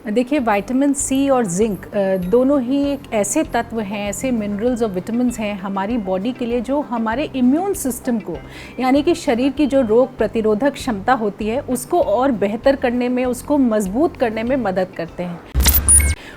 देखिए, vitamin C और zinc दोनों ही एक ऐसे तत्व हैं, ऐसे मिनरल्स और विटामिन्स हैं हमारी बॉडी के लिए, जो हमारे इम्यून सिस्टम को, यानी कि शरीर की जो रोग प्रतिरोधक क्षमता होती है उसको और बेहतर करने में, उसको मजबूत करने में मदद करते हैं।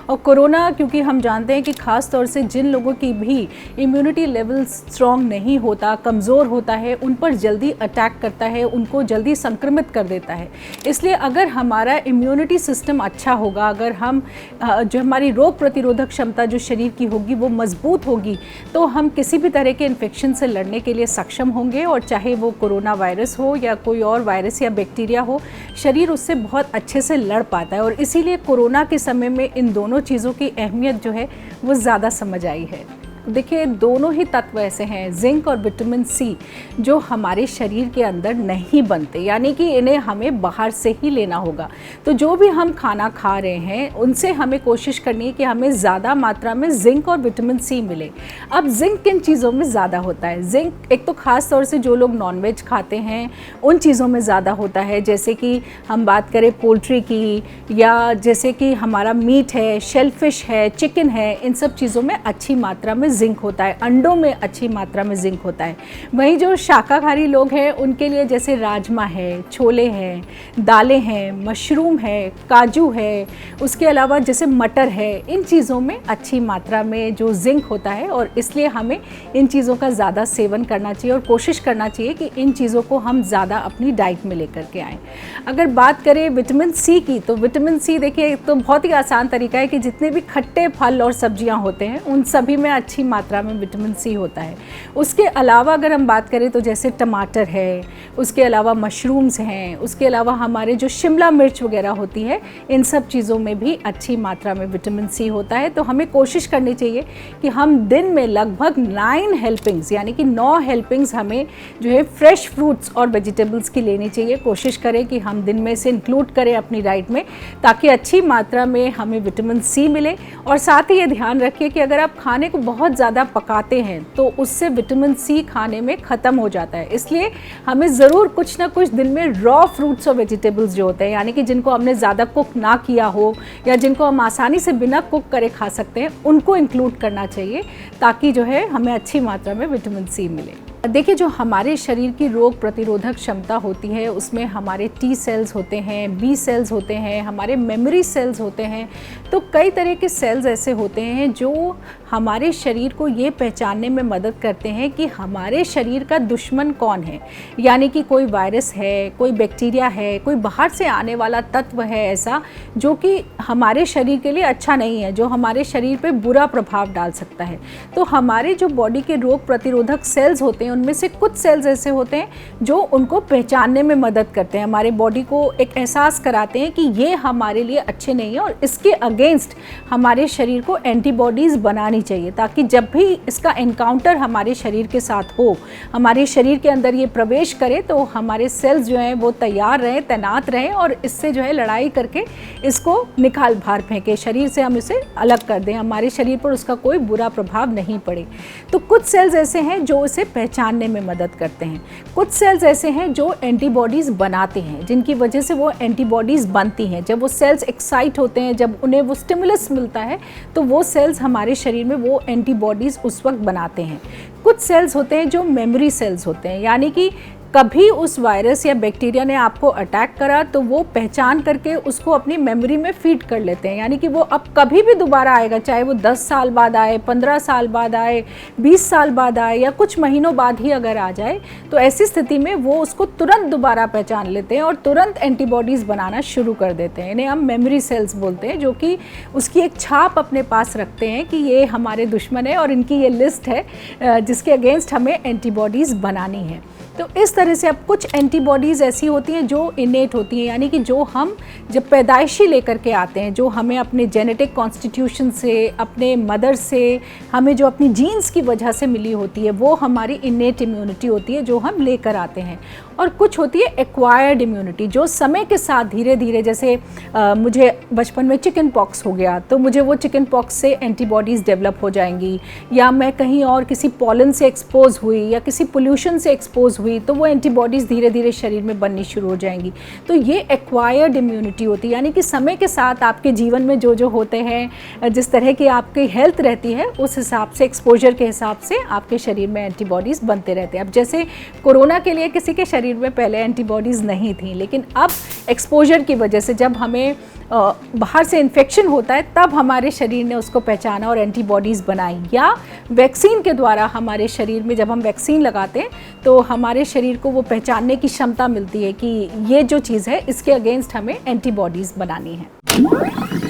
और कोरोना, क्योंकि हम जानते हैं कि ख़ास तौर से जिन लोगों की भी इम्यूनिटी लेवल स्ट्रॉन्ग नहीं होता, कमज़ोर होता है, उन पर जल्दी अटैक करता है, उनको जल्दी संक्रमित कर देता है। इसलिए अगर हमारा इम्यूनिटी सिस्टम अच्छा होगा, अगर हम जो हमारी रोग प्रतिरोधक क्षमता जो शरीर की होगी वो मजबूत होगी, तो हम किसी भी तरह के इन्फेक्शन से लड़ने के लिए सक्षम होंगे। और चाहे वो कोरोना वायरस हो या कोई और वायरस या बैक्टीरिया हो, शरीर उससे बहुत अच्छे से लड़ पाता है। और इसीलिए कोरोना के समय में इन दोनों चीज़ों की अहमियत जो है वो ज़्यादा समझ आई है। देखिए, दोनों ही तत्व ऐसे हैं, जिंक और विटामिन सी, जो हमारे शरीर के अंदर नहीं बनते, यानी कि इन्हें हमें बाहर से ही लेना होगा। तो जो भी हम खाना खा रहे हैं उनसे हमें कोशिश करनी है कि हमें ज़्यादा मात्रा में जिंक और विटामिन सी मिले। अब जिंक किन चीज़ों में ज़्यादा होता है? जिंक एक तो ख़ास तौर से जो लोग नॉनवेज खाते हैं उन चीज़ों में ज़्यादा होता है, जैसे कि हम बात करें पोल्ट्री की, या जैसे कि हमारा मीट है, शेलफिश है, चिकन है, इन सब चीज़ों में अच्छी मात्रा में जिंक होता है। अंडों में अच्छी मात्रा में जिंक होता है। वहीं जो शाकाहारी लोग हैं उनके लिए जैसे राजमा है, छोले हैं, दालें हैं, मशरूम है, काजू है, उसके अलावा जैसे मटर है, इन चीज़ों में अच्छी मात्रा में जो जिंक होता है। और इसलिए हमें इन चीज़ों का ज़्यादा सेवन करना चाहिए और कोशिश करना चाहिए कि इन चीज़ों को हम ज़्यादा अपनी डाइट में लेकर के आएँ। अगर बात करें विटामिन सी की, तो विटामिन सी देखिए तो बहुत ही आसान तरीका है कि जितने भी खट्टे फल और सब्जियाँ होते हैं उन सभी में अच्छी मात्रा में विटामिन सी होता है। उसके अलावा अगर हम बात करें तो जैसे टमाटर है, उसके अलावा मशरूम्स हैं, उसके अलावा हमारे जो शिमला मिर्च वगैरह होती है, इन सब चीज़ों में भी अच्छी मात्रा में विटामिन सी होता है। तो हमें कोशिश करनी चाहिए कि हम दिन में लगभग 9 हेल्पिंग्स, यानी कि 9 हेल्पिंग्स हमें जो है फ्रेश फ्रूट्स और वेजिटेबल्स की लेनी चाहिए। कोशिश करें कि हम दिन में से इंक्लूड करें अपनी डाइट में, ताकि अच्छी मात्रा में हमें विटामिन सी मिले। और साथ ही ये ध्यान रखिए कि अगर आप खाने को बहुत ज़्यादा पकाते हैं तो उससे विटामिन सी खाने में ख़त्म हो जाता है। इसलिए हमें ज़रूर कुछ ना कुछ दिन में रॉ फ्रूट्स और वेजिटेबल्स जो होते हैं, यानी कि जिनको हमने ज़्यादा कुक ना किया हो या जिनको हम आसानी से बिना कुक करे खा सकते हैं, उनको इंक्लूड करना चाहिए, ताकि जो है हमें अच्छी मात्रा में विटामिन सी मिले। देखिए, जो हमारे शरीर की रोग प्रतिरोधक क्षमता होती है उसमें हमारे टी सेल्स होते हैं, बी सेल्स होते हैं, हमारे मेमोरी सेल्स होते हैं। तो कई तरह के सेल्स ऐसे होते हैं जो हमारे शरीर को ये पहचानने में मदद करते हैं कि हमारे शरीर का दुश्मन कौन है, यानी कि कोई वायरस है, कोई बैक्टीरिया है, कोई बाहर से आने वाला तत्व है ऐसा जो कि हमारे शरीर के लिए अच्छा नहीं है, जो हमारे शरीर पे बुरा प्रभाव डाल सकता है। तो हमारे जो बॉडी के रोग प्रतिरोधक सेल्स होते हैं उनमें से कुछ सेल्स ऐसे होते हैं जो उनको पहचानने में मदद करते हैं, हमारे बॉडी को एक एहसास कराते हैं कि ये हमारे लिए अच्छे नहीं है और इसके अगेंस्ट हमारे शरीर को एंटीबॉडीज़ बनानी चाहिए, ताकि जब भी इसका एनकाउंटर हमारे शरीर के साथ हो, हमारे शरीर के अंदर ये प्रवेश करे, तो हमारे सेल्स जो हैं वो तैयार रहें, तैनात रहें और इससे जो है लड़ाई करके इसको निकाल बाहर फेंके, शरीर से हम इसे अलग कर दें, हमारे शरीर पर उसका कोई बुरा प्रभाव नहीं पड़े। तो कुछ सेल्स ऐसे हैं जो इसे पहचानने में मदद करते हैं, कुछ सेल्स ऐसे हैं जो एंटीबॉडीज़ बनाते हैं, जिनकी वजह से वो एंटीबॉडीज़ बनती हैं। जब वो सेल्स एक्साइट होते हैं, जब उन्हें वो स्टिमुलस मिलता है, तो वो सेल्स हमारे शरीर में वो एंटीबॉडीज़ उस वक्त बनाते हैं। कुछ सेल्स होते हैं जो मेमोरी सेल्स होते हैं, यानी कि कभी उस वायरस या बैक्टीरिया ने आपको अटैक करा तो वो पहचान करके उसको अपनी मेमोरी में फीड कर लेते हैं, यानी कि वो अब कभी भी दोबारा आएगा, चाहे वो 10 साल बाद आए, 15 साल बाद आए, 20 साल बाद आए या कुछ महीनों बाद ही अगर आ जाए, तो ऐसी स्थिति में वो उसको तुरंत दोबारा पहचान लेते हैं और तुरंत एंटीबॉडीज़ बनाना शुरू कर देते हैं। इन्हें हम मेमोरी सेल्स बोलते हैं, जो कि उसकी एक छाप अपने पास रखते हैं कि ये हमारे दुश्मन है और इनकी ये लिस्ट है जिसके अगेंस्ट हमें एंटीबॉडीज़ बनानी है। तो इस तरह से अब कुछ एंटीबॉडीज़ ऐसी होती हैं जो इनेट होती हैं, यानी कि जो हम जब पैदाइशी लेकर के आते हैं, जो हमें अपने जेनेटिक कॉन्स्टिट्यूशन से, अपने मदर से, हमें जो अपनी जीन्स की वजह से मिली होती है, वो हमारी इनेट इम्यूनिटी होती है जो हम लेकर आते हैं। और कुछ होती है एक्वायर्ड इम्यूनिटी, जो समय के साथ धीरे धीरे, जैसे मुझे बचपन में चिकन पॉक्स हो गया तो मुझे वो चिकन पॉक्स से एंटीबॉडीज़ डेवलप हो जाएंगी, या मैं कहीं और किसी पॉलन से एक्सपोज हुई या किसी पोल्यूशन से एक्सपोज हुई तो वो एंटीबॉडीज़ धीरे धीरे शरीर में बननी शुरू हो जाएंगी। तो ये एक्वायर्ड इम्यूनिटी होती है, यानी कि समय के साथ आपके जीवन में जो जो होते हैं, जिस तरह की आपकी हेल्थ रहती है उस हिसाब से, एक्सपोजर के हिसाब से आपके शरीर में एंटीबॉडीज़ बनते रहते हैं। अब जैसे कोरोना के लिए किसी के शरीर में पहले एंटीबॉडीज़ नहीं थी, लेकिन अब एक्सपोजर की वजह से जब हमें बाहर से इन्फेक्शन होता है तब हमारे शरीर ने उसको पहचाना और एंटीबॉडीज़ बनाई, या वैक्सीन के द्वारा हमारे शरीर में जब हम वैक्सीन लगाते हैं तो हमारे शरीर को वो पहचानने की क्षमता मिलती है कि ये जो चीज़ है इसके अगेंस्ट हमें एंटीबॉडीज़ बनानी है।